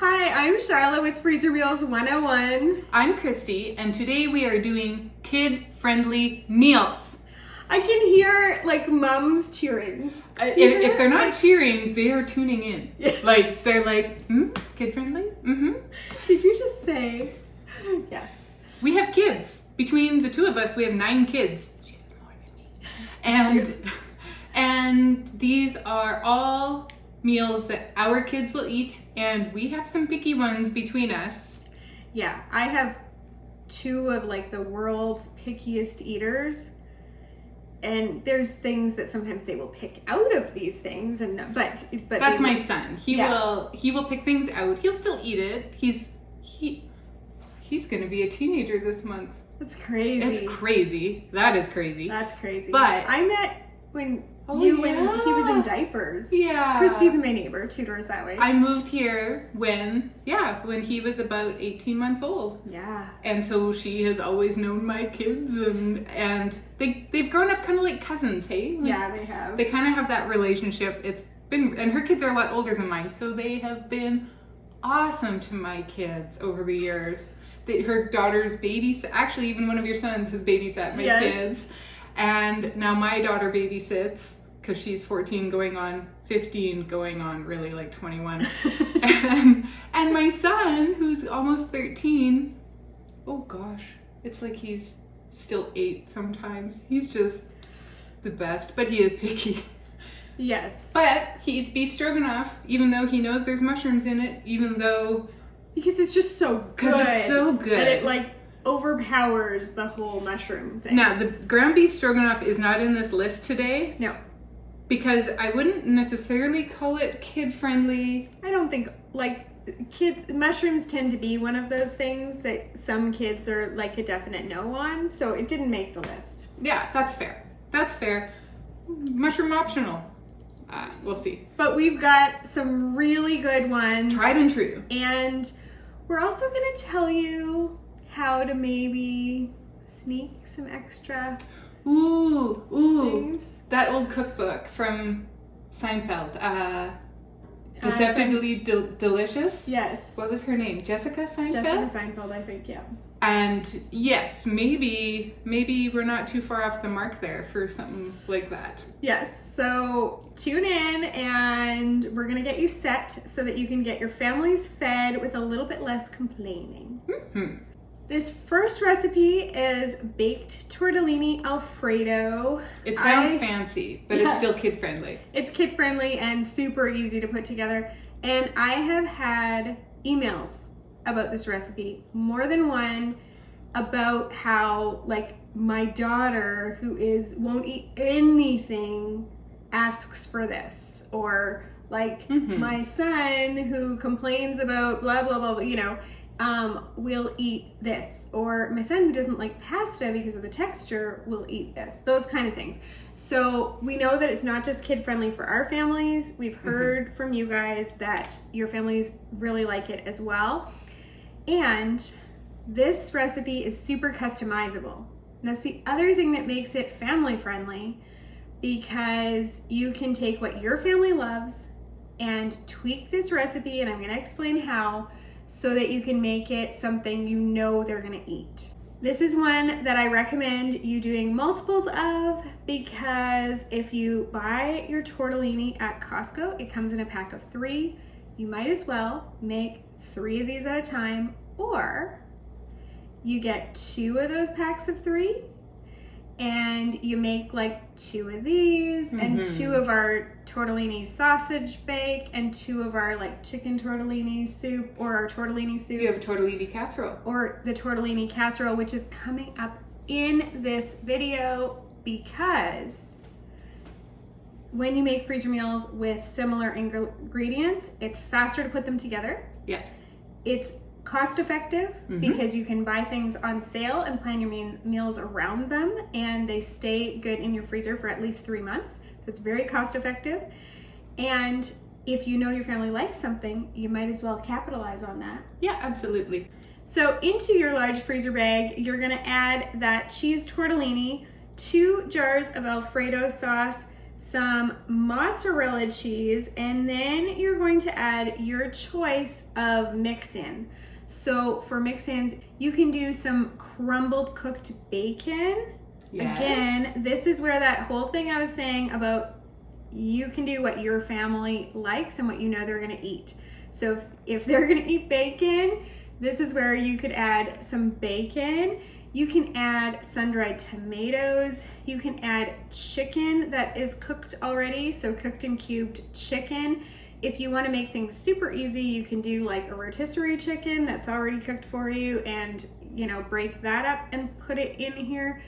Hi, I'm Charlotte with Freezer Meals 101. I'm Christy, and today we are doing kid-friendly meals. I can hear like mums cheering. If they're not cheering, they are tuning in. Yes. Like they're like, kid-friendly? Mm-hmm. Did you just say yes? We have kids. Between the two of us, we have 9 kids. She has more than me. And these are all meals that our kids will eat, and we have some picky ones between us. Yeah, I have 2 of like the world's pickiest eaters, and there's things that sometimes they will pick out of these things, and but that's my son. He will pick things out. He'll still eat it. He's gonna be a teenager this month. That's crazy. It's crazy. That is crazy. That's crazy. But I met when he was in diapers. Yeah. Christy's my neighbor, 2 doors that way. I moved here when he was about 18 months old. Yeah. And so she has always known my kids, and they've grown up kind of like cousins, hey? Yeah, they have. They kind of have that relationship. And her kids are a lot older than mine, so they have been awesome to my kids over the years. Her daughter's babysat, actually even one of your sons has babysat my kids. And now my daughter babysits, because she's 14 going on 15, going on really like 21. and my son, who's almost 13, oh gosh, it's like he's still 8 sometimes. He's just the best, but he is picky. Yes. But he eats beef stroganoff, even though he knows there's mushrooms in it, because it's just so good. Because it's so good. And it like overpowers the whole mushroom thing. Now, the ground beef stroganoff is not in this list today. No. Because I wouldn't necessarily call it kid-friendly. I don't think, mushrooms tend to be one of those things that some kids are like a definite no on, so it didn't make the list. Yeah, that's fair. That's fair. Mushroom optional. We'll see. But we've got some really good ones. Tried and true. And we're also going to tell you how to maybe sneak some extra things. That old cookbook from Seinfeld. Deceptively Delicious? Yes. What was her name? Jessica Seinfeld? Jessica Seinfeld, I think, yeah. And yes, maybe we're not too far off the mark there for something like that. Yes, so tune in and we're going to get you set so that you can get your families fed with a little bit less complaining. Mm-hmm. This first recipe is baked tortellini Alfredo. It sounds fancy, but it's still kid-friendly. It's kid-friendly and super easy to put together. And I have had emails about this recipe, more than one, about how like my daughter who won't eat anything asks for this, or like my son who complains about blah blah blah, will eat this, or my son who doesn't like pasta because of the texture will eat this, those kind of things. So we know that it's not just kid friendly for our families. We've heard from you guys that your families really like it as well. And this recipe is super customizable. And that's the other thing that makes it family friendly, because you can take what your family loves and tweak this recipe, and I'm going to explain how, so that you can make it something you know they're going to eat. This is one that I recommend you doing multiples of, because if you buy your tortellini at Costco, it comes in a pack of 3. You might as well make 3 of these at a time, or you get 2 of those packs of 3 and you make like 2 of these and 2 of our tortellini sausage bake and 2 of our like chicken tortellini soup, or our tortellini soup. You have a tortellini casserole. Or the tortellini casserole, which is coming up in this video, because when you make freezer meals with similar ingredients, it's faster to put them together. Yes. It's cost effective because you can buy things on sale and plan your meals around them, and they stay good in your freezer for at least 3 months. So it's very cost effective. And if you know your family likes something, you might as well capitalize on that. Yeah, absolutely. So into your large freezer bag, you're gonna add that cheese tortellini, 2 jars of Alfredo sauce, some mozzarella cheese, and then you're going to add your choice of mix-in. So for mix-ins, you can do some crumbled cooked bacon. Yes. Again, this is where that whole thing I was saying about you can do what your family likes and what you know they're going to eat. So if they're going to eat bacon, this is where you could add some bacon. You can add sun-dried tomatoes. You can add chicken that is cooked already, so cooked and cubed chicken. If you want to make things super easy, you can do like a rotisserie chicken that's already cooked for you and, break that up and put it in here.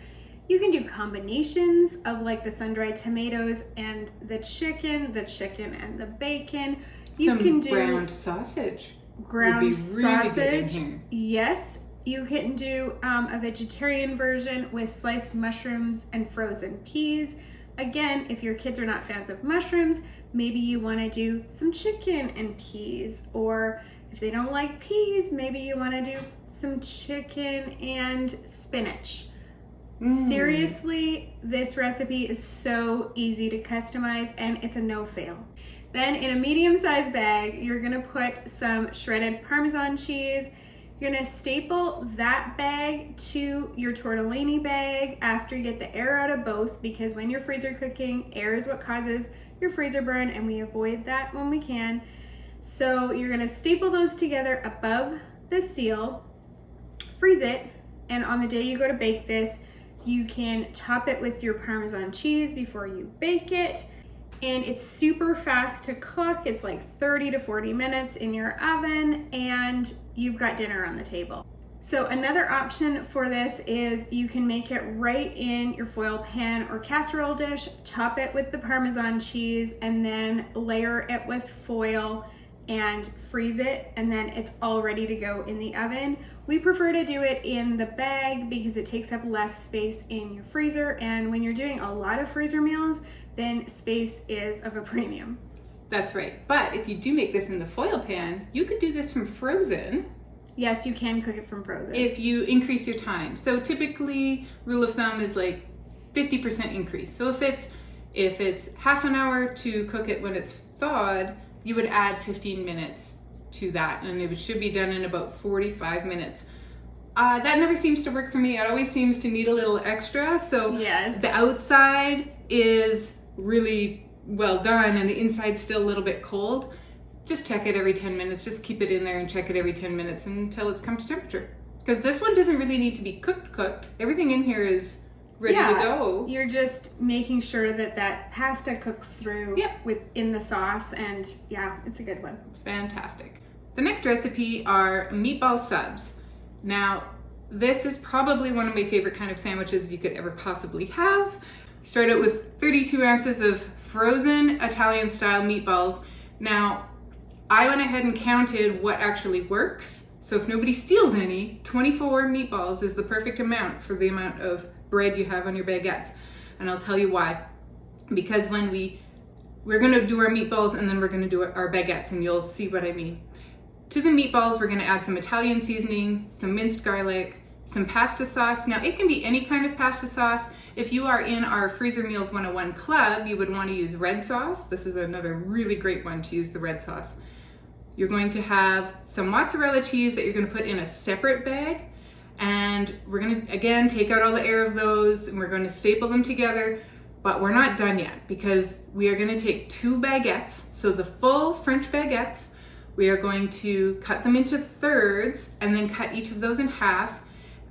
You can do combinations of like the sun-dried tomatoes and the chicken and the bacon. You can do ground sausage. Ground would be really sausage. good in here. Yes. You can do a vegetarian version with sliced mushrooms and frozen peas. Again, if your kids are not fans of mushrooms, maybe you want to do some chicken and peas. Or if they don't like peas, maybe you want to do some chicken and spinach. Seriously, this recipe is so easy to customize and it's a no-fail. Then in a medium-sized bag, you're gonna put some shredded Parmesan cheese. You're gonna staple that bag to your tortellini bag after you get the air out of both, because when you're freezer cooking, air is what causes your freezer burn and we avoid that when we can. So you're gonna staple those together above the seal, freeze it, and on the day you go to bake this, you can top it with your Parmesan cheese before you bake it. And it's super fast to cook. It's like 30 to 40 minutes in your oven and you've got dinner on the table. So another option for this is you can make it right in your foil pan or casserole dish, top it with the Parmesan cheese, and then layer it with foil and freeze it, and then it's all ready to go in the oven. We prefer to do it in the bag because it takes up less space in your freezer, and when you're doing a lot of freezer meals, then space is of a premium. That's right. But if you do make this in the foil pan, you could do this from frozen. Yes, you can cook it from frozen. If you increase your time. So typically, rule of thumb is like 50% increase. So if it's half an hour to cook it when it's thawed, you would add 15 minutes to that, and it should be done in about 45 minutes. That never seems to work for me. It always seems to need a little extra. So yes, the outside is really well done and the inside's still a little bit cold. Just check it every 10 minutes. Just keep it in there and check it every 10 minutes until it's come to temperature. Because this one doesn't really need to be cooked. Everything in here is ready to go. You're just making sure that pasta cooks through within the sauce, and yeah, it's a good one. It's fantastic. The next recipe are meatball subs. Now, this is probably one of my favorite kind of sandwiches you could ever possibly have. Start out with 32 ounces of frozen Italian-style meatballs. Now, I went ahead and counted what actually works. So if nobody steals any, 24 meatballs is the perfect amount for the amount of bread you have on your baguettes. And I'll tell you why. Because when we're gonna do our meatballs and then we're gonna do our baguettes, and you'll see what I mean. To the meatballs, we're gonna add some Italian seasoning, some minced garlic, some pasta sauce. Now, it can be any kind of pasta sauce. If you are in our Freezer Meals 101 club, you would want to use red sauce. This is another really great one to use the red sauce. You're going to have some mozzarella cheese that you're going to put in a separate bag. And we're going to, again, take out all the air of those, and we're going to staple them together. But we're not done yet, because we are going to take 2 baguettes, so the full French baguettes. We are going to cut them into thirds and then cut each of those in half.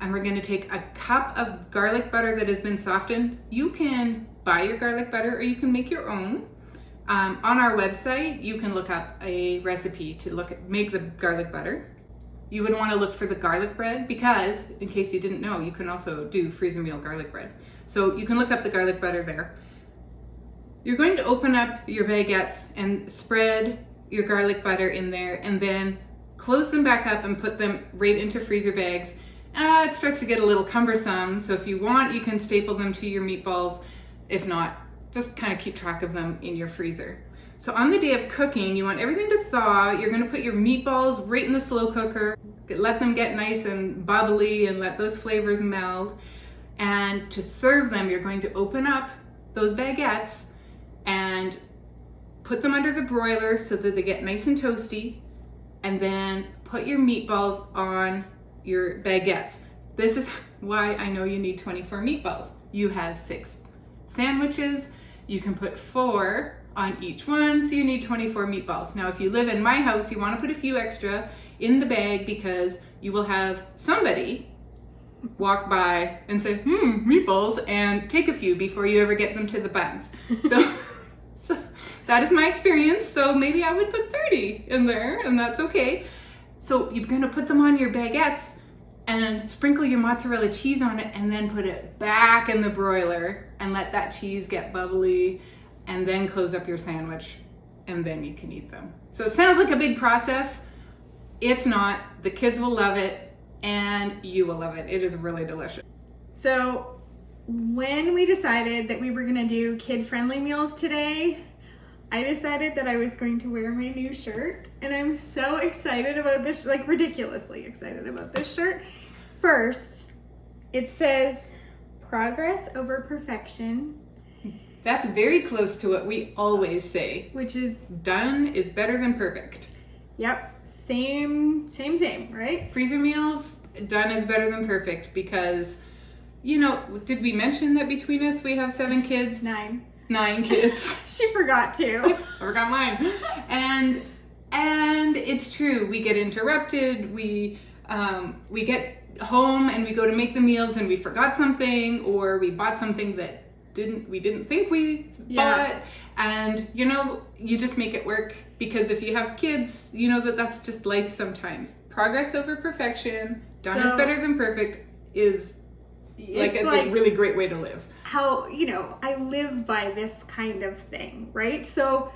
And we're going to take a cup of garlic butter that has been softened. You can buy your garlic butter or you can make your own. On our website, you can look up a recipe to make the garlic butter. You would want to look for the garlic bread, because in case you didn't know, you can also do freezer meal garlic bread. So you can look up the garlic butter there. You're going to open up your baguettes and spread your garlic butter in there, and then close them back up and put them right into freezer bags. It starts to get a little cumbersome, so if you want, you can staple them to your meatballs. If not, just kind of keep track of them in your freezer. So on the day of cooking, you want everything to thaw. You're going to put your meatballs right in the slow cooker, let them get nice and bubbly and let those flavors meld. And to serve them, you're going to open up those baguettes and put them under the broiler so that they get nice and toasty, and then put your meatballs on your baguettes. This is why I know you need 24 meatballs. You have 6 sandwiches. You can put 4 on each one, so you need 24 meatballs. Now, if you live in my house, you want to put a few extra in the bag because you will have somebody walk by and say, meatballs, and take a few before you ever get them to the buns. So that is my experience. So maybe I would put 30 in there, and that's okay. So you're gonna put them on your baguettes and sprinkle your mozzarella cheese on it, and then put it back in the broiler and let that cheese get bubbly, and then close up your sandwich, and then you can eat them. So it sounds like a big process. It's not. The kids will love it, and you will love it. It is really delicious. So when we decided that we were gonna do kid-friendly meals today, I decided that I was going to wear my new shirt, and I'm so excited about this, like ridiculously excited about this shirt. First, it says progress over perfection. That's very close to what we always say, which is done is better than perfect. Yep, same, right? Freezer meals, done is better than perfect because, you know, did we mention that between us we have 7 kids? 9 kids. She forgot to. I forgot mine. And it's true. We get interrupted. We get home and we go to make the meals and we forgot something, or we bought something that we didn't think we bought. And you know, you just make it work, because if you have kids, you know that's just life sometimes. Progress over perfection, done is better than perfect is like a really great way to live. How, you know, I live by this kind of thing, right? So,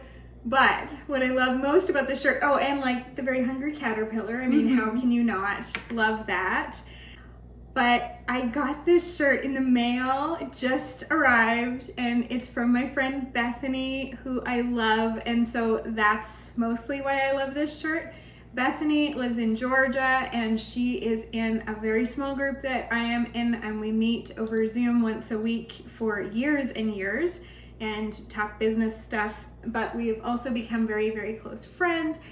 but what I love most about the shirt, oh, and like the Very Hungry Caterpillar, I mean, how can you not love that? But I got this shirt in the mail. It just arrived, and it's from my friend Bethany, who I love, and so that's mostly why I love this shirt. Bethany lives in Georgia, and she is in a very small group that I am in, and we meet over Zoom once a week for years and years and talk business stuff, but we've also become very, very close friends.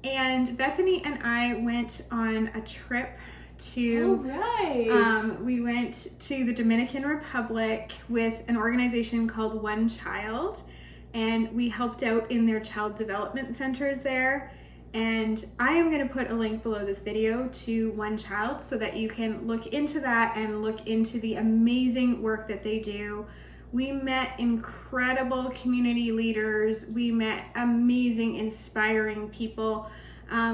And Bethany and I went on a trip to we went to the Dominican Republic with an organization called One Child, and we helped out in their child development centers there. And I am going to put a link below this video to One Child so that you can look into that and look into the amazing work that they do. We met incredible community leaders. We met amazing, inspiring people.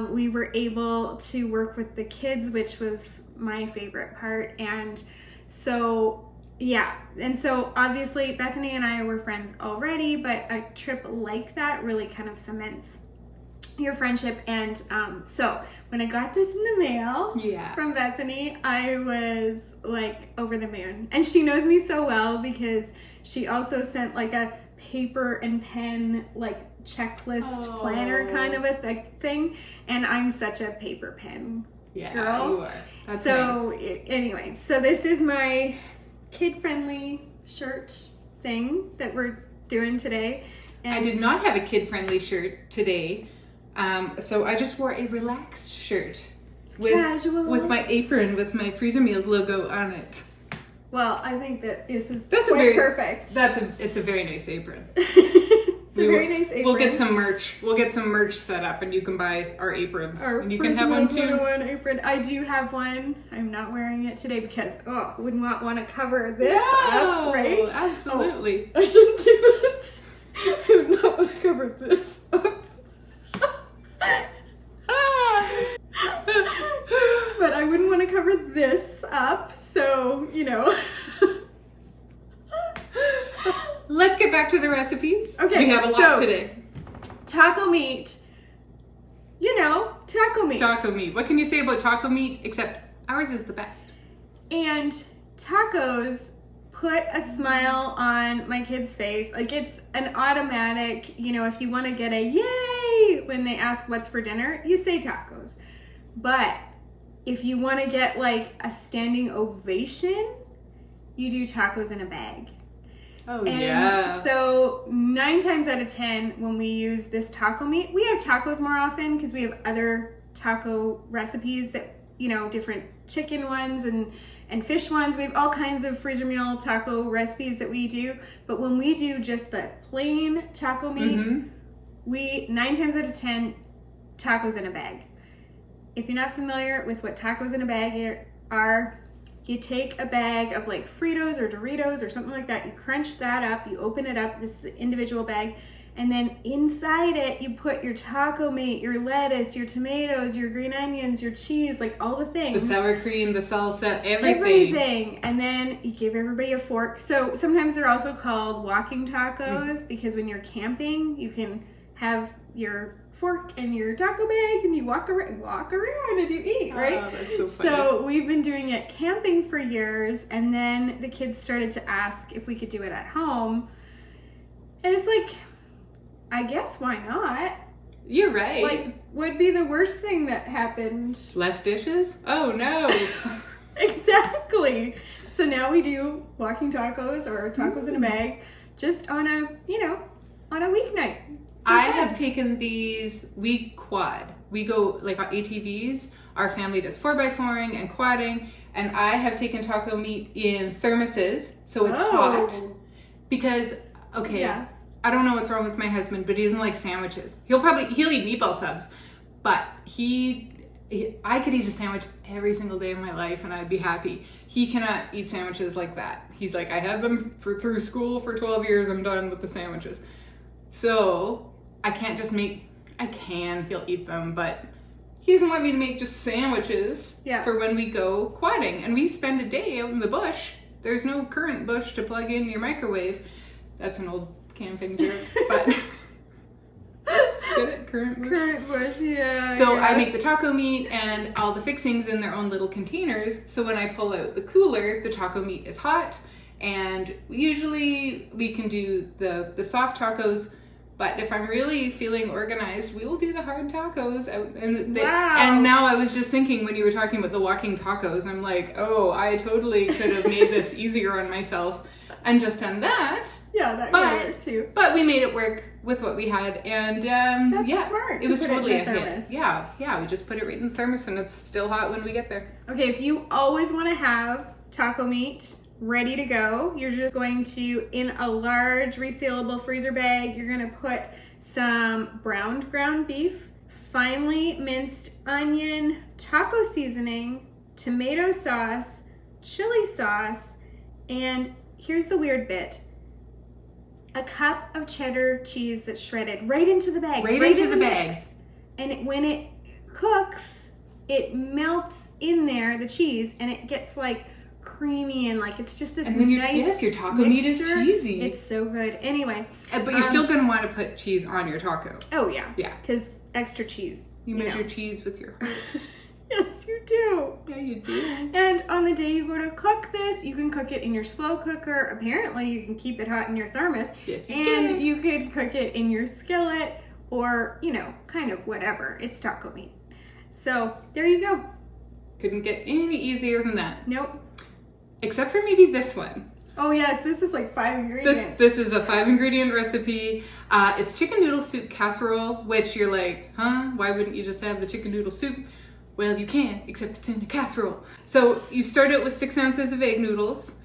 We were able to work with the kids, which was my favorite part. And so, yeah. And so obviously Bethany and I were friends already, but a trip like that really kind of cements your friendship. And so when I got this in the mail from Bethany, I was like over the moon. And she knows me so well because she also sent like a paper and pen like checklist planner kind of a thing, and I'm such a paper pen girl. You are. That's so nice. Anyway, so this is my kid-friendly shirt thing that we're doing today. And I did not have a kid-friendly shirt today, so I just wore a relaxed shirt casual with my apron with my Freezer Meals logo on it. Well, I think that this is perfect. It's a very nice apron. It's a very nice apron. We'll get some merch. We'll get some merch set up, and you can buy our aprons. And you can have one too. 101 apron. I do have one. I'm not wearing it today because I would not want to cover this up, right? Absolutely. I shouldn't do this. I would not want to cover this up. But I wouldn't want to cover this up, so you know. Let's get back to the recipes. Okay, we have a lot today. Taco meat. You know, taco meat. Taco meat. What can you say about taco meat except ours is the best? And tacos put a smile on my kid's face. Like, it's an automatic, you know, if you want to get a yay when they ask what's for dinner, you say tacos. But if you want to get like a standing ovation, you do tacos in a bag. Oh, And yeah. so 9 times out of 10, when we use this taco meat, we have tacos more often because we have other taco recipes that, you know, different chicken ones and fish ones. We have all kinds of freezer meal taco recipes that we do. But when we do just the plain taco meat, we 9 times out of 10, tacos in a bag. If you're not familiar with what tacos in a bag are, you take a bag of like Fritos or Doritos or something like that, you crunch that up, you open it up, this is an individual bag, and then inside it you put your taco meat, your lettuce, your tomatoes, your green onions, your cheese, like all the things. The sour cream, the salsa, everything. And then you give everybody a fork. So sometimes they're also called walking tacos because when you're camping, you can have your fork and your taco bag and you walk around and you eat, right? Oh, that's so funny. So we've been doing it camping for years, and then the kids started to ask if we could do it at home. And it's like, I guess why not? You're right. Like, would be the worst thing that happened. Less dishes? Oh, no. Exactly. So now we do walking tacos or tacos in a bag just on a, on a weeknight. I have taken these, we quad. We go like on ATVs. Our family does 4x4ing and quadding. And I have taken taco meat in thermoses, so it's hot. Because, Yeah. I don't know what's wrong with my husband, but he doesn't like sandwiches. He'll eat meatball subs, but I could eat a sandwich every single day of my life and I'd be happy. He cannot eat sandwiches like that. He's like, I had them through school for 12 years. I'm done with the sandwiches. So I can't just he'll eat them, but he doesn't want me to make just sandwiches for when we go quadding. And we spend a day out in the bush. There's no current bush to plug in your microwave. That's an old camping joke, but get it? Current bush? Current bush, yeah. So I make the taco meat and all the fixings in their own little containers. So when I pull out the cooler, the taco meat is hot. And usually we can do the soft tacos, but if I'm really feeling organized, we will do the hard tacos. And now I was just thinking when you were talking about the walking tacos, I'm like, oh, I totally could have made this easier on myself and just done that. Yeah, that could work too. But we made it work with what we had, and that's smart. It was totally a thermos. hit. Yeah, we just put it right in the thermos, and it's still hot when we get there. Okay, if you always want to have taco meat ready to go, you're just going to, in a large resealable freezer bag, you're going to put some browned ground beef, finely minced onion, taco seasoning, tomato sauce, chili sauce, and here's the weird bit. A cup of cheddar cheese that's shredded right into the bag. Right into the bag. Mix. And when it cooks, it melts in there, the cheese, and it gets like creamy and like it's just this and then nice your taco mixture. meat is cheesy. It's so good. Anyway. But you're still going to want to put cheese on your taco. Oh, yeah. Yeah. Because extra cheese. You measure cheese with your heart. Yes, you do. Yeah, you do. And on the day you go to cook this, you can cook it in your slow cooker. Apparently, you can keep it hot in your thermos. Yes, you can. can. You could cook it in your skillet or, kind of whatever. It's taco meat. So, there you go. Couldn't get any easier than that. Nope. Except for maybe this one. Oh, yes. This is like 5 ingredients. This is a 5-ingredient recipe. It's chicken noodle soup casserole, which you're like, huh? Why wouldn't you just have the chicken noodle soup? Well, you can, except it's in a casserole. So you start out with 6 ounces of egg noodles,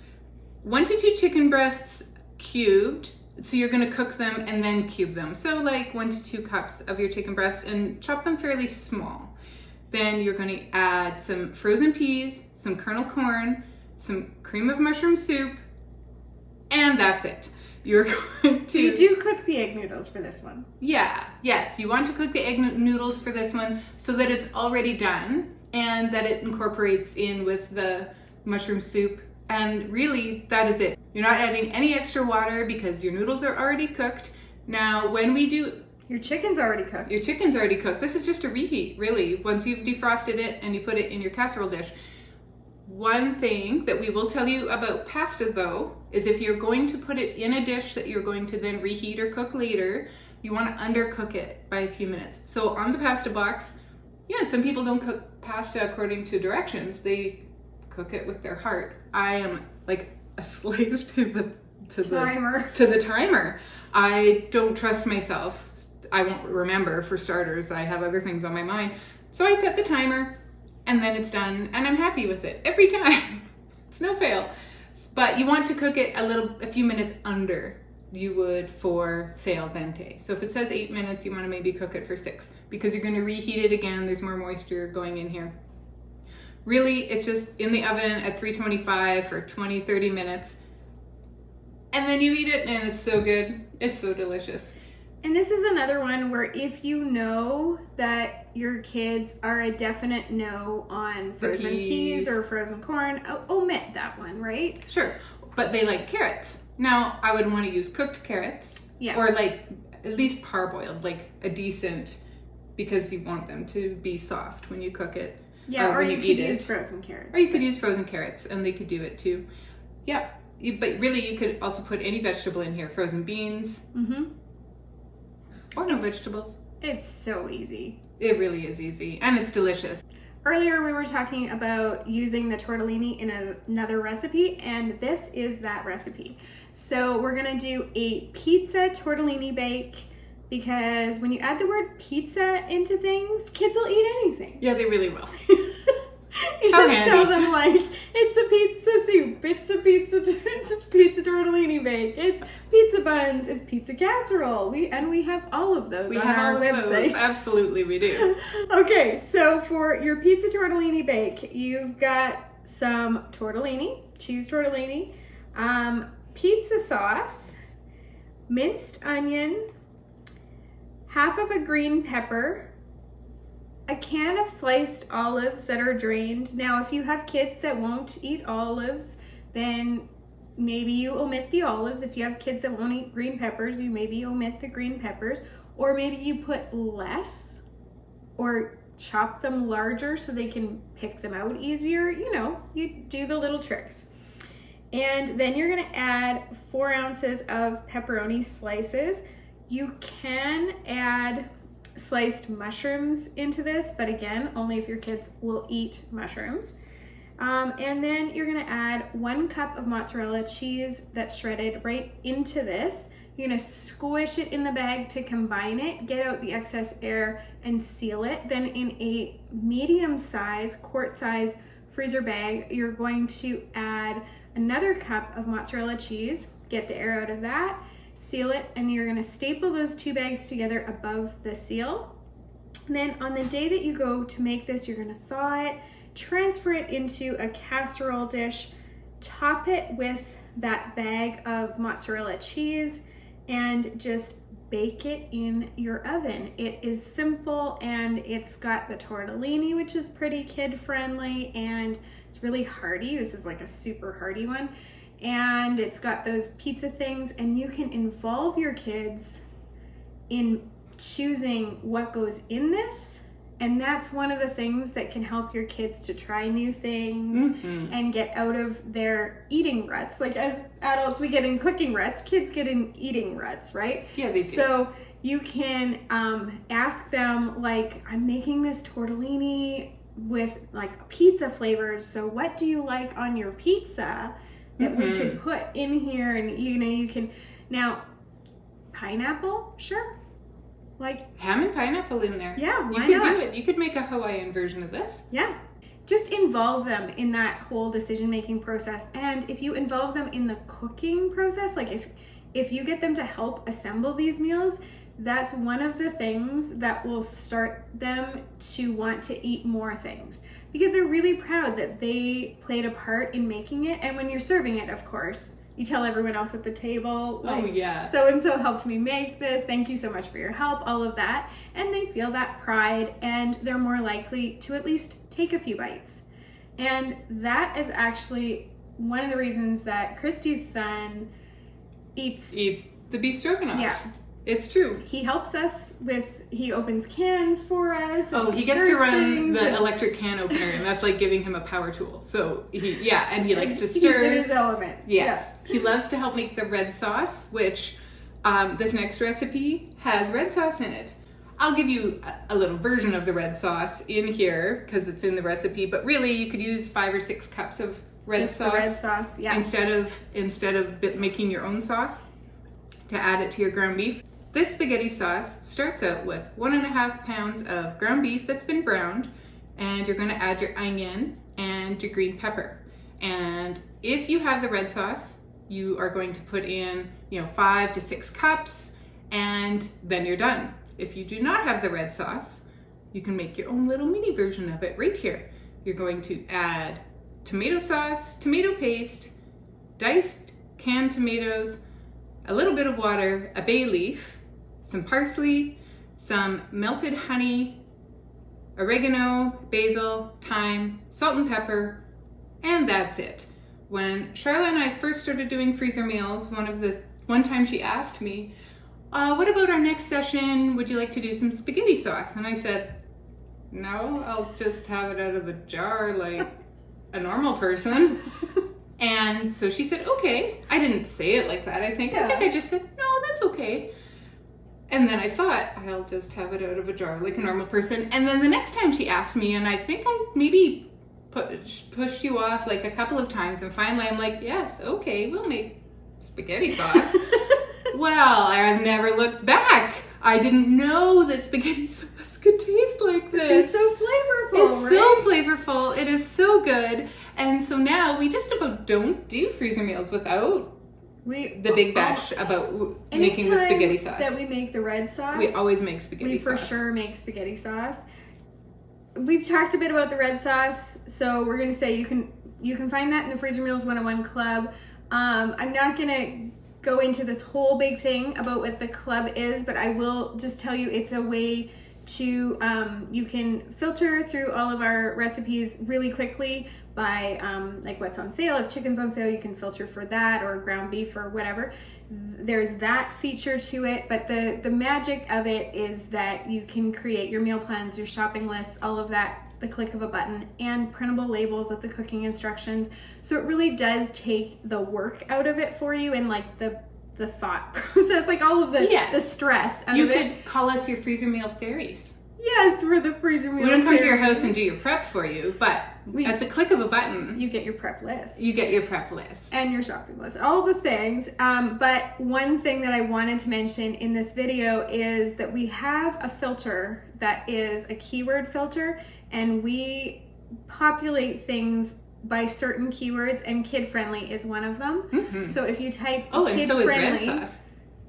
1 to 2 chicken breasts cubed. So you're gonna cook them and then cube them. So like 1 to 2 cups of your chicken breast and chop them fairly small. Then you're gonna add some frozen peas, some kernel corn, some cream of mushroom soup, and that's it. You're going to... So you do cook the egg noodles for this one? Yes. You want to cook the egg noodles for this one so that it's already done and that it incorporates in with the mushroom soup. And really, that is it. You're not adding any extra water because your noodles are already cooked. Now, when we do... Your chicken's already cooked. Your chicken's already cooked. This is just a reheat, really. Once you've defrosted it and you put it in your casserole dish. One thing that we will tell you about pasta, though, is if you're going to put it in a dish that you're going to then reheat or cook later, you want to undercook it by a few minutes. So on the pasta box, some people don't cook pasta according to directions. They cook it with their heart. I am like a slave to to Timer. the timer. I don't trust myself. I won't remember, for starters. I have other things on my mind. So I set the timer, and then it's done, and I'm happy with it every time. It's no fail. But you want to cook it a few minutes under you would for, say, al dente. So if it says 8 minutes, you want to maybe cook it for 6, because you're going to reheat it again. There's more moisture going in here. Really, it's just in the oven at 325 for 20-30 minutes. And then you eat it, and it's so good. It's so delicious. And this is another one where if you know that your kids are a definite no on frozen peas or frozen corn, omit that one, right? Sure. But they like carrots. Now, I would want to use cooked carrots. Yeah. Or like at least parboiled, like a decent, because you want them to be soft when you cook it. Yeah, or when you you could eat use it. frozen carrots. Or you could use frozen carrots, and they could do it too. Yeah. But really, you could also put any vegetable in here. Frozen beans. Mm-hmm. Or no vegetables. It's so easy. It really is easy. And it's delicious. Earlier we were talking about using the tortellini in another recipe, and this is that recipe. So we're gonna do a pizza tortellini bake, because when you add the word pizza into things, kids will eat anything. Yeah, they really will. You How just handy. tell them, like, it's a pizza soup, it's a pizza tortellini bake, it's pizza buns, it's pizza casserole. We have all of those on our website. Absolutely, we do. Okay, so for your pizza tortellini bake, you've got some tortellini, cheese tortellini, pizza sauce, minced onion, half of a green pepper, a can of sliced olives that are drained. Now, if you have kids that won't eat olives, then maybe you omit the olives. If you have kids that won't eat green peppers, you maybe omit the green peppers. Or maybe you put less or chop them larger so they can pick them out easier. You know, you do the little tricks. And then you're gonna add 4 ounces of pepperoni slices. You can add sliced mushrooms into this, but again, only if your kids will eat mushrooms. And then you're gonna add 1 cup of mozzarella cheese that's shredded right into this. You're gonna squish it in the bag to combine it, get out the excess air, and seal it. Then in a medium size, quart size freezer bag, you're going to add another cup of mozzarella cheese, get the air out of that, seal it, and you're gonna staple those 2 bags together above the seal. And then on the day that you go to make this, you're gonna thaw it, transfer it into a casserole dish, top it with that bag of mozzarella cheese, and just bake it in your oven. It is simple, and it's got the tortellini, which is pretty kid friendly, and it's really hearty. This is like a super hearty one. And it's got those pizza things, and you can involve your kids in choosing what goes in this. And that's one of the things that can help your kids to try new things and get out of their eating ruts. Like, as adults, we get in cooking ruts, kids get in eating ruts, right? Yeah, they do. So you can ask them, like, I'm making this tortellini with like pizza flavors, so what do you like on your pizza that we could put in here? And you can, now, pineapple, sure. Like ham and pineapple in there. Yeah, why you could not? do it. You could make a Hawaiian version of this. Yeah. Just involve them in that whole decision-making process. And if you involve them in the cooking process, like if you get them to help assemble these meals, that's one of the things that will start them to want to eat more things, because they're really proud that they played a part in making it. And when you're serving it, of course, you tell everyone else at the table, like, oh yeah, so-and-so helped me make this, thank you so much for your help, all of that. And they feel that pride, and they're more likely to at least take a few bites. And that is actually one of the reasons that Christy's son eats the beef stroganoff. Yeah. It's true. He helps us he opens cans for us. Oh, he gets to run the electric can opener, and that's like giving him a power tool. So he likes to stir. He's in his element. Yes. Yeah. He loves to help make the red sauce, which this next recipe has red sauce in it. I'll give you a little version of the red sauce in here because it's in the recipe, but really you could use 5 or 6 cups of red sauce. The red sauce, yeah. Instead of making your own sauce to add it to your ground beef. This spaghetti sauce starts out with 1.5 pounds of ground beef that's been browned, and you're going to add your onion and your green pepper. And if you have the red sauce, you are going to put in, 5 to 6 cups, and then you're done. If you do not have the red sauce, you can make your own little mini version of it right here. You're going to add tomato sauce, tomato paste, diced canned tomatoes, a little bit of water, a bay leaf, some parsley, some melted honey, oregano, basil, thyme, salt and pepper, and that's it. When Charlotte and I first started doing freezer meals, one time she asked me, what about our next session? Would you like to do some spaghetti sauce? And I said, no, I'll just have it out of the jar like a normal person. And so she said, okay. I didn't say it like that, I think. Yeah. I think I just said, no, that's okay. And then I thought, I'll just have it out of a jar like a normal person. And then the next time she asked me, and I think I maybe pushed you off like a couple of times, and finally I'm like, yes, okay, we'll make spaghetti sauce. Well, I've never looked back. I didn't know that spaghetti sauce could taste like this. It's so flavorful, It's so flavorful. It is so good. And so now we just about don't do freezer meals without the big bash about making the spaghetti sauce. That we make the red sauce. We always make spaghetti sauce. We for sure make spaghetti sauce. We've talked a bit about the red sauce, so we're going to say you can find that in the Freezer Meals 101 Club. I'm not going to go into this whole big thing about what the club is, but I will just tell you it's a way to, you can filter through all of our recipes really quickly by like what's on sale. If chicken's on sale, you can filter for that, or ground beef or whatever. There's that feature to it, but the magic of it is that you can create your meal plans, your shopping lists, all of that, the click of a button, and printable labels with the cooking instructions. So it really does take the work out of it for you, and like the thought process, like all of the stress out of it. You could call us your freezer meal fairies. Yes, we're the freezer meal. We don't come to your fairies. house and do your prep for you, but at the click of a button, you get your prep list. You get your prep list. And your shopping list, all the things. But one thing that I wanted to mention in this video is that we have a filter that is a keyword filter, and we populate things by certain keywords, and kid-friendly is one of them. Mm-hmm. So if you type kid-friendly, and so is red sauce.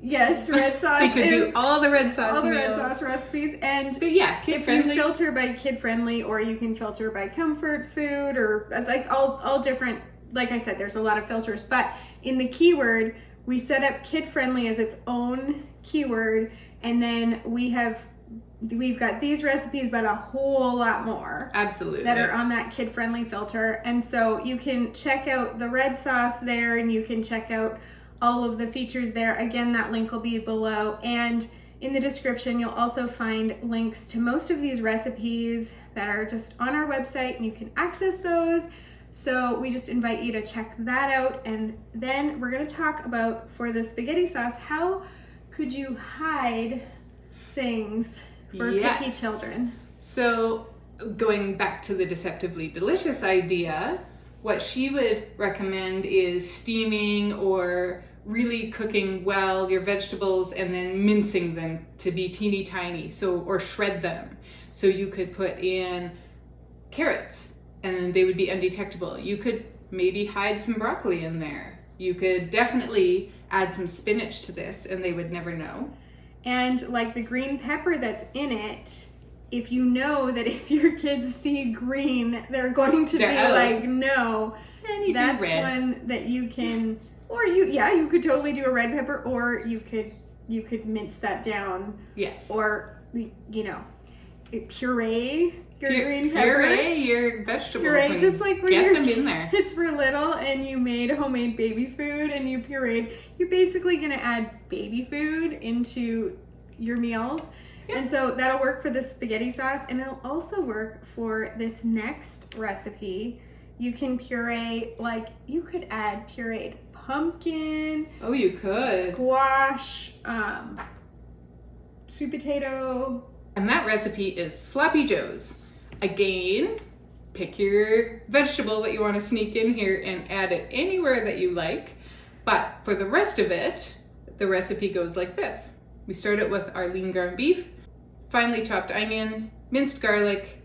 Yes, red sauce. So you could do all the red sauce all the meals. red sauce recipes, and but yeah, kid-friendly. If you filter by kid-friendly, or you can filter by comfort food, or like all different. Like I said, there's a lot of filters, but in the keyword, we set up kid-friendly as its own keyword, and then we've got these recipes, but a whole lot more. Absolutely. That are on that kid-friendly filter, and so you can check out the red sauce there, and you can check out all of the features there. Again, that link will be below, and in the description you'll also find links to most of these recipes that are just on our website, and you can access those. So we just invite you to check that out, and then we're going to talk about, for the spaghetti sauce, how could you hide things for picky children. So going back to the deceptively delicious idea, what she would recommend is steaming or really cooking well your vegetables and then mincing them to be teeny tiny, or shred them. So you could put in carrots and then they would be undetectable. You could maybe hide some broccoli in there. You could definitely add some spinach to this and they would never know. And like the green pepper that's in it, if you know that if your kids see green, they're going to be out. like, no, then that's do red. one that you can, or you could totally do a red pepper, or you could mince that down. Yes. Or, puree your green pepper. Puree your vegetables. Puree, just like when get them in there. Kids were little and you made homemade baby food and you pureed. You're basically going to add baby food into your meals. Yep. And so that'll work for the spaghetti sauce, and it'll also work for this next recipe. You can puree, you could add pureed pumpkin. Oh, you could. Squash, sweet potato. And that recipe is Sloppy Joe's. Again, pick your vegetable that you want to sneak in here and add it anywhere that you like. But for the rest of it, the recipe goes like this. We start it with our lean ground beef, finely chopped onion, minced garlic,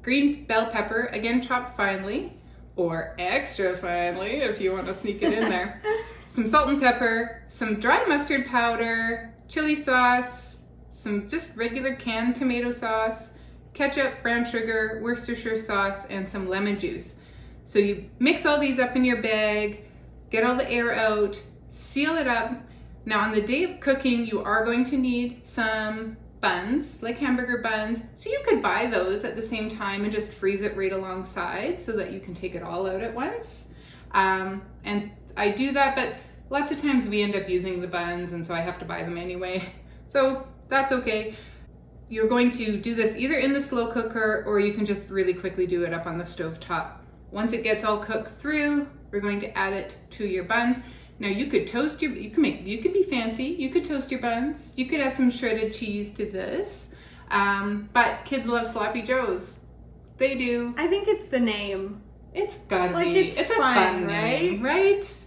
green bell pepper, again chopped finely, or extra finely if you want to sneak it in there. Some salt and pepper, some dry mustard powder, chili sauce, some just regular canned tomato sauce, ketchup, brown sugar, Worcestershire sauce, and some lemon juice. So you mix all these up in your bag, get all the air out, seal it up. Now on the day of cooking, you are going to need some buns, like hamburger buns. So you could buy those at the same time and just freeze it right alongside so that you can take it all out at once. And I do that, but lots of times we end up using the buns, and so I have to buy them anyway. So that's okay. You're going to do this either in the slow cooker, or you can just really quickly do it up on the stove top. Once it gets all cooked through, we're going to add it to your buns. Now you could toast your, you could be fancy. You could toast your buns. You could add some shredded cheese to this. But kids love sloppy joes. They do. I think it's the name. It's gotta like be. It's a fun, fun name, right?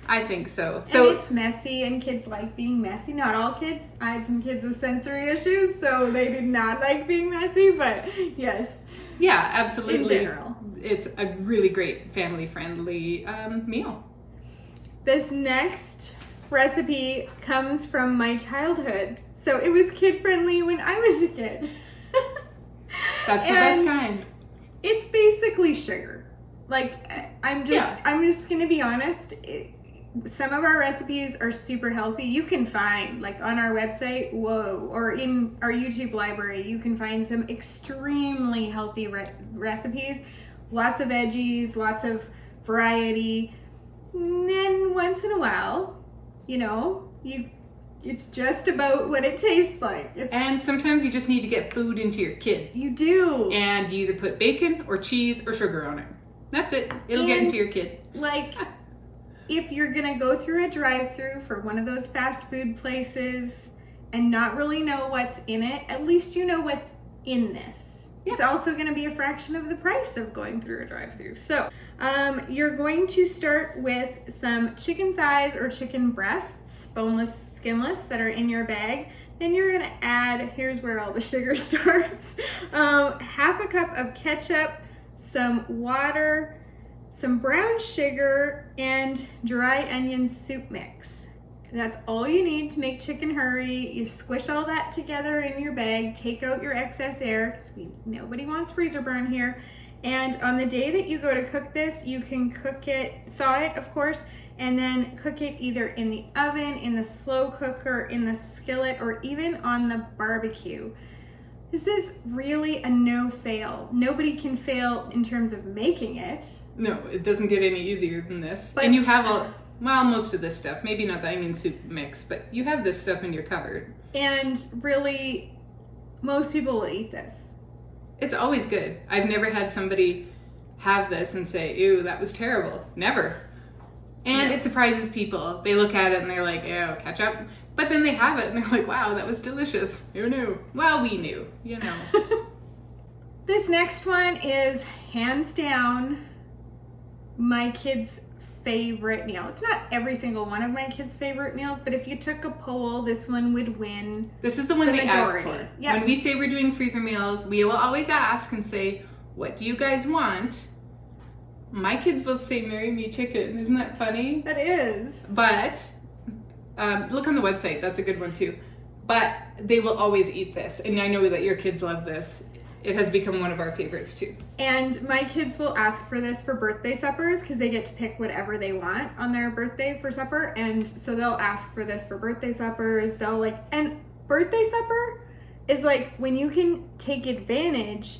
I think so. And it's messy, and kids like being messy. Not all kids. I had some kids with sensory issues, so they did not like being messy, but yes. Yeah, absolutely. In general. It's a really great family-friendly meal. This next recipe comes from my childhood. So it was kid-friendly when I was a kid. That's the best kind. It's basically sugar. Like, I'm just gonna be honest. Some of our recipes are super healthy. You can find, like on our website, or in our YouTube library, you can find some extremely healthy recipes. Lots of veggies, lots of variety. And then once in a while, it's just about what it tastes like. And sometimes you just need to get food into your kid. You do. And you either put bacon or cheese or sugar on it. That's it. It'll get into your kid. Like, if you're gonna go through a drive-through for one of those fast food places and not really know what's in it, at least you know what's in this. Yeah. It's also gonna be a fraction of the price of going through a drive-through. So, you're going to start with some chicken thighs or chicken breasts, boneless, skinless, that are in your bag. Then you're gonna add, here's where all the sugar starts, half a cup of ketchup, some water, some brown sugar, and dry onion soup mix. That's all you need to make chicken curry. You squish all that together in your bag, take out your excess air, because nobody wants freezer burn here. And on the day that you go to cook this, you can thaw it, of course, and then cook it either in the oven, in the slow cooker, in the skillet, or even on the barbecue. This is really a no-fail. Nobody can fail in terms of making it. No, it doesn't get any easier than this. But, and you have most of this stuff. Maybe not the onion soup mix, but you have this stuff in your cupboard. And really, most people will eat this. It's always good. I've never had somebody have this and say, ew, that was terrible. Never. And it surprises people. They look at it and they're like, ew, ketchup. But then they have it and they're like, wow, that was delicious. Who knew? Well, we knew, This next one is hands down my kids' favorite meal. It's not every single one of my kids' favorite meals, but if you took a poll, this one would win. This is the one they ask for. Yep. When we say we're doing freezer meals, we will always ask and say, what do you guys want? My kids will say, marry me chicken. Isn't that funny? That is. But look on the website. That's a good one too. But they will always eat this. And I know that your kids love this. It has become one of our favorites too. And my kids will ask for this for birthday suppers because they get to pick whatever they want on their birthday for supper. And so they'll ask for this for birthday suppers. And birthday supper is like when you can take advantage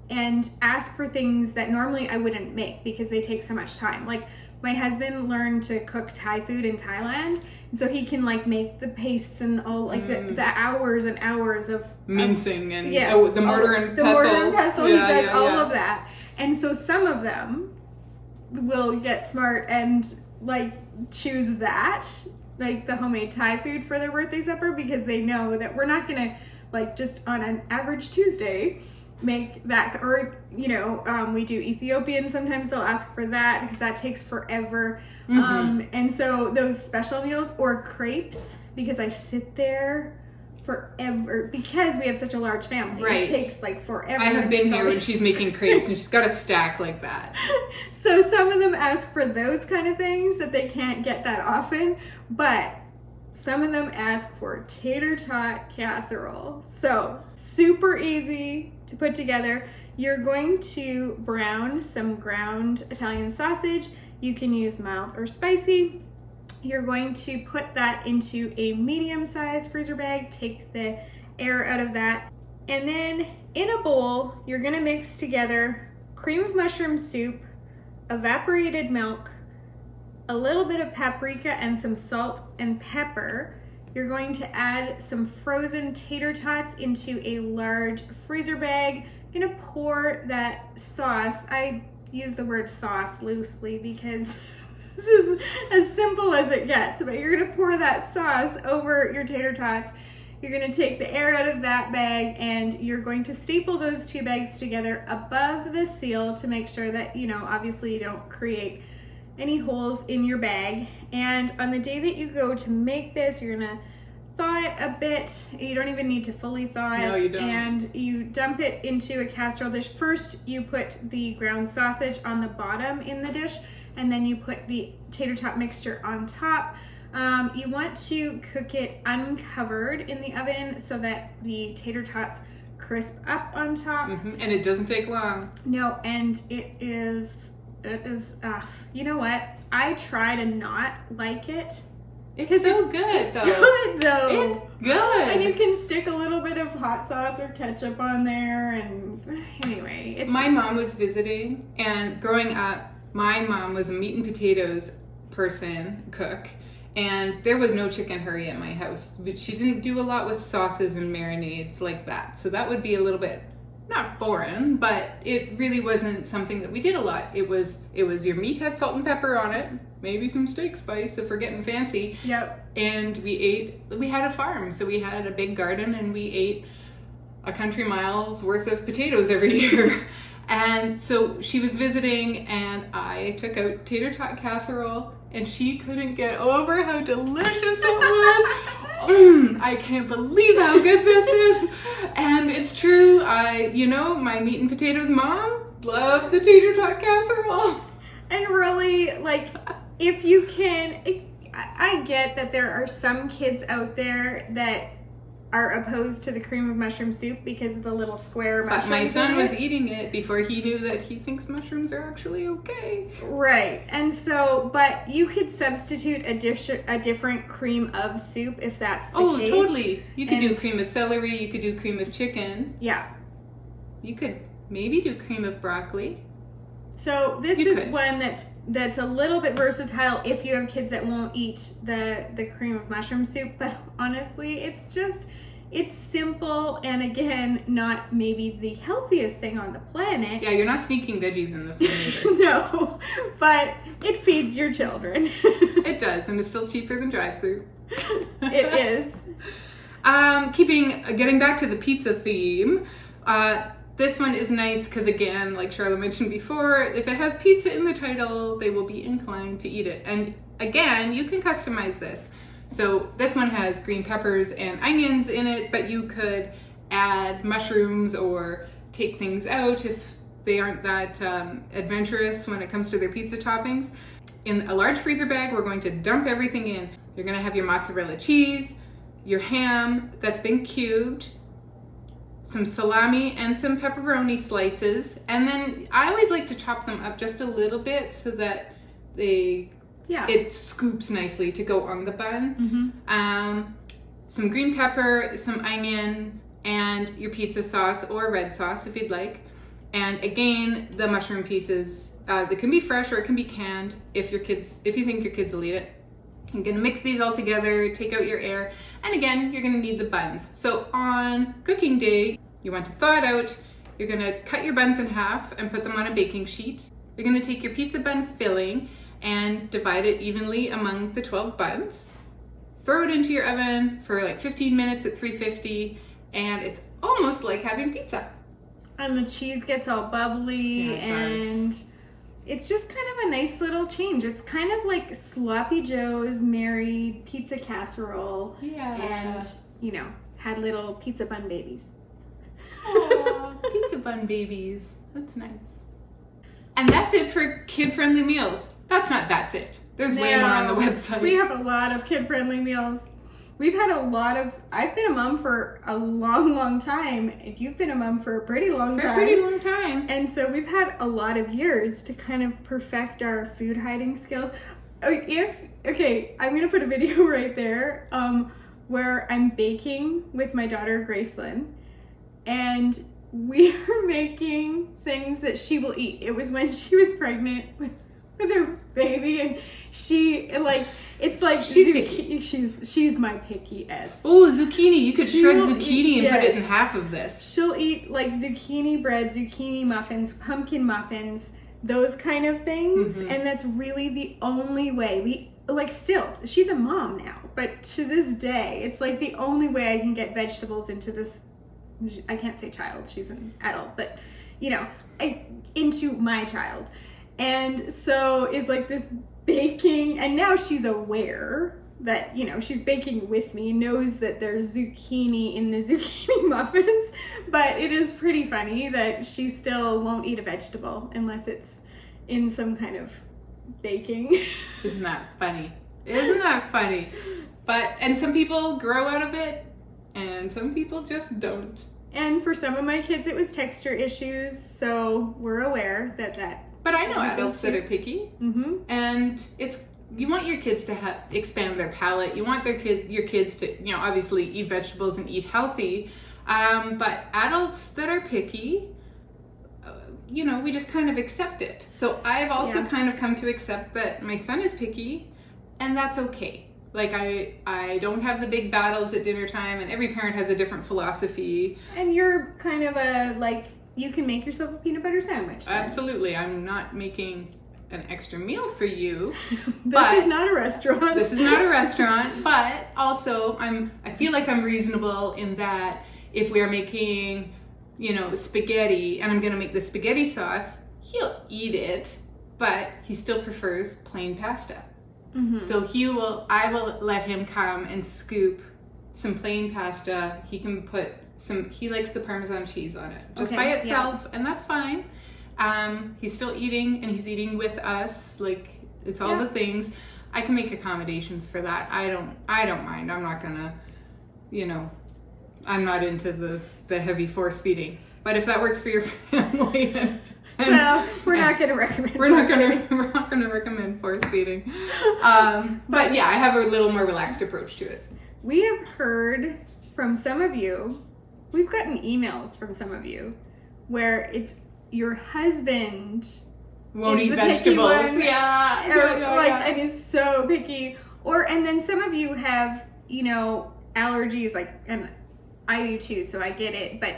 and ask for things that normally I wouldn't make because they take so much time. Like my husband learned to cook Thai food in Thailand, and so he can make the pastes and all the hours and hours of mincing and the mortar and pestle. The mortar and pestle, he does all of that. And so some of them will get smart and choose that, the homemade Thai food for their birthday supper, because they know that we're not gonna just on an average Tuesday make that, or we do Ethiopian. Sometimes they'll ask for that because that takes forever. And so those special meals, or crepes, because I sit there forever because we have such a large family. Right. It takes like forever. I have been here when she's making crepes and she's got a stack like that. So some of them ask for those kind of things that they can't get that often, but some of them ask for tater tot casserole. So super easy to put together. You're going to brown some ground Italian sausage. You can use mild or spicy. You're going to put that into a medium-sized freezer bag, take the air out of that, and then in a bowl, you're gonna mix together cream of mushroom soup, evaporated milk, a little bit of paprika and some salt and pepper. You're going to add some frozen tater tots into a large freezer bag. You're gonna pour that sauce. I use the word sauce loosely because this is as simple as it gets, but you're gonna pour that sauce over your tater tots. You're gonna take the air out of that bag and you're going to staple those two bags together above the seal to make sure that, obviously you don't create any holes in your bag. And on the day that you go to make this, you're gonna thaw it a bit. You don't even need to fully thaw it. No, you don't. And you dump it into a casserole dish. First, you put the ground sausage on the bottom in the dish, and then you put the tater tot mixture on top. You want to cook it uncovered in the oven so that the tater tots crisp up on top. And it doesn't take long. No, and it is, you know what? I try to not like it. It's so good, it's though. Good, though. It's good. And you can stick a little bit of hot sauce or ketchup on there, and anyway, it's... My mom was visiting, and growing up, my mom was a meat and potatoes cook, and there was no chicken curry at my house. But she didn't do a lot with sauces and marinades like that, so that would be a little bit not foreign, but it really wasn't something that we did a lot. It was your meat had salt and pepper on it, maybe some steak spice if we're getting fancy. Yep. And we had a farm, so we had a big garden, and we ate a country mile's worth of potatoes every year. And so she was visiting, and I took out tater tot casserole, and she couldn't get over how delicious it was. I can't believe how good this is. And it's true. My meat and potatoes mom loved the tater tot casserole. And really, if you can, I get that there are some kids out there that are opposed to the cream of mushroom soup because of the little square mushrooms. But my son was eating it before he knew that he thinks mushrooms are actually okay. Right. And so, but you could substitute a different cream of soup if that's the case. Oh, totally. You could do cream of celery. You could do cream of chicken. Yeah. You could maybe do cream of broccoli. So this is one that's a little bit versatile if you have kids that won't eat the cream of mushroom soup, but honestly, it's simple, and again, not maybe the healthiest thing on the planet. Yeah, you're not sneaking veggies in this one either. No, but it feeds your children. It does, and it's still cheaper than drive-thru. It is. Getting back to the pizza theme, this one is nice because, again, like Charlotte mentioned before, if it has pizza in the title, they will be inclined to eat it. And again, you can customize this. So this one has green peppers and onions in it, but you could add mushrooms or take things out if they aren't that adventurous when it comes to their pizza toppings. In a large freezer bag, we're going to dump everything in. You're going to have your mozzarella cheese, your ham that's been cubed, some salami and some pepperoni slices, and then I always like to chop them up just a little bit so that it scoops nicely to go on the bun. Some green pepper, some onion, and your pizza sauce or red sauce if you'd like. And again, the mushroom pieces, they can be fresh or it can be canned if you think your kids will eat it. You're gonna mix these all together, take out your air, and again, you're gonna need the buns. So on cooking day, you want to thaw it out. You're gonna cut your buns in half and put them on a baking sheet. You're gonna take your pizza bun filling and divide it evenly among the 12 buns. Throw it into your oven for like 15 minutes at 350, and it's almost like having pizza. And the cheese gets all bubbly, and it's just kind of a nice little change. It's kind of like Sloppy Joe's married pizza casserole. Yeah. And, you know, had little pizza bun babies. Aw, pizza bun babies. That's nice. And that's it for kid-friendly meals. That's it. There's way more on the website. We have a lot of kid-friendly meals. We've had I've been a mom for a long, long time. You've been a mom for a pretty long time. And so we've had a lot of years to kind of perfect our food hiding skills. I'm going to put a video right there where I'm baking with my daughter, Gracelyn. And we are making things that she will eat. It was when she was pregnant with her baby, and she's picky. She's my pickiest. Oh, zucchini! You could shred zucchini and put it in half of this. She'll eat like zucchini bread, zucchini muffins, pumpkin muffins, those kind of things, and that's really the only way. Still, she's a mom now, but to this day, it's like the only way I can get vegetables into this. I can't say child; she's an adult, but into my child. And so is like this baking, and now she's aware that, she's baking with me, knows that there's zucchini in the zucchini muffins, but it is pretty funny that she still won't eat a vegetable unless it's in some kind of baking. Isn't that funny? And some people grow out of it, and some people just don't. And for some of my kids, it was texture issues, so we're aware that. But I know adults that are picky, and you want your kids to expand their palate. You want your kids to, obviously eat vegetables and eat healthy. But adults that are picky, we just kind of accept it. So I've also kind of come to accept that my son is picky, and that's okay. Like, I don't have the big battles at dinner time, and every parent has a different philosophy. And you're kind of you can make yourself a peanut butter sandwich then. Absolutely. I'm not making an extra meal for you. This is not a restaurant. But also I feel like I'm reasonable in that if we are making, spaghetti, and I'm going to make the spaghetti sauce, he'll eat it, but he still prefers plain pasta. So I will let him come and scoop some plain pasta. He can put he likes the Parmesan cheese on it just by itself, and that's fine. He's still eating, and he's eating with us. Like, it's all the things. I can make accommodations for that. I don't mind. I'm not gonna, I'm not into the heavy force feeding. But if that works for your family, we're not going to recommend. We're not going to recommend force feeding. But yeah, I have a little more relaxed approach to it. We have heard from some of you. We've gotten emails from some of you where it's your husband won't eat vegetables. And he's so picky. And then some of you have, allergies, and I do too, so I get it. But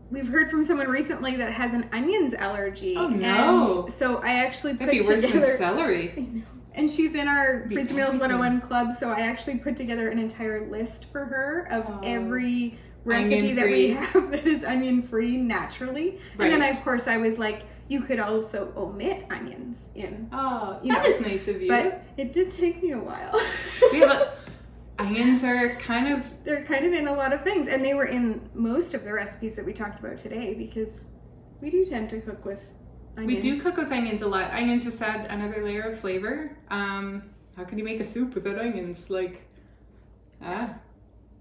we've heard from someone recently that has an onions allergy. Oh no! And so I actually put together. That'd be worse than celery. I know. And she's in our Freezer Meals 101 club, so I actually put together an entire list for her of every recipe that we have that is onion free naturally. Right. And then of course I was like, you could also omit onions in. Oh, that was nice of you. But it did take me a while. Onions are they're kind of in a lot of things, and they were in most of the recipes that we talked about today, because we do tend to cook with onions. We do cook with onions a lot. Onions just add another layer of flavor. How can you make a soup without onions?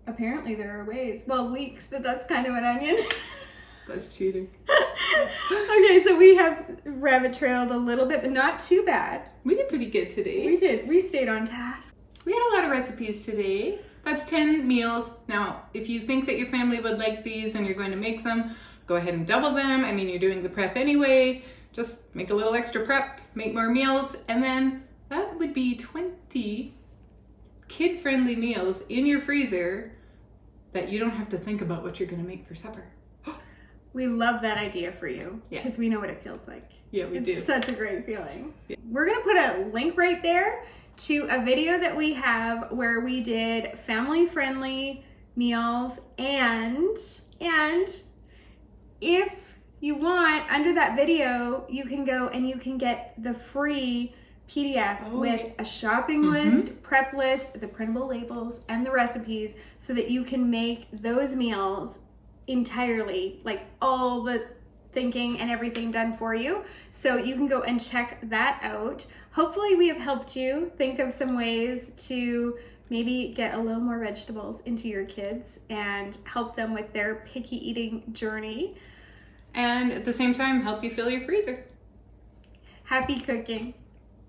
Apparently there are ways. Well, leeks, but that's kind of an onion. That's cheating. Okay, so we have rabbit trailed a little bit, but not too bad. We did pretty good today. We did. We stayed on task. We had a lot of recipes today. That's 10 meals. Now, if you think that your family would like these and you're going to make them, go ahead and double them. I mean, you're doing the prep anyway. Just make a little extra prep, make more meals, and then that would be 20 kid-friendly meals in your freezer that you don't have to think about what you're going to make for supper. We love that idea for you, because we know what it feels like. Yeah, we do. It's such a great feeling. Yeah. We're going to put a link right there to a video that we have where we did family-friendly meals and if you want, under that video, you can go and you can get the free PDF with a shopping list, prep list, the printable labels, and the recipes so that you can make those meals entirely, like all the thinking and everything done for you. So you can go and check that out. Hopefully we have helped you think of some ways to maybe get a little more vegetables into your kids and help them with their picky eating journey. And at the same time, help you fill your freezer. Happy cooking.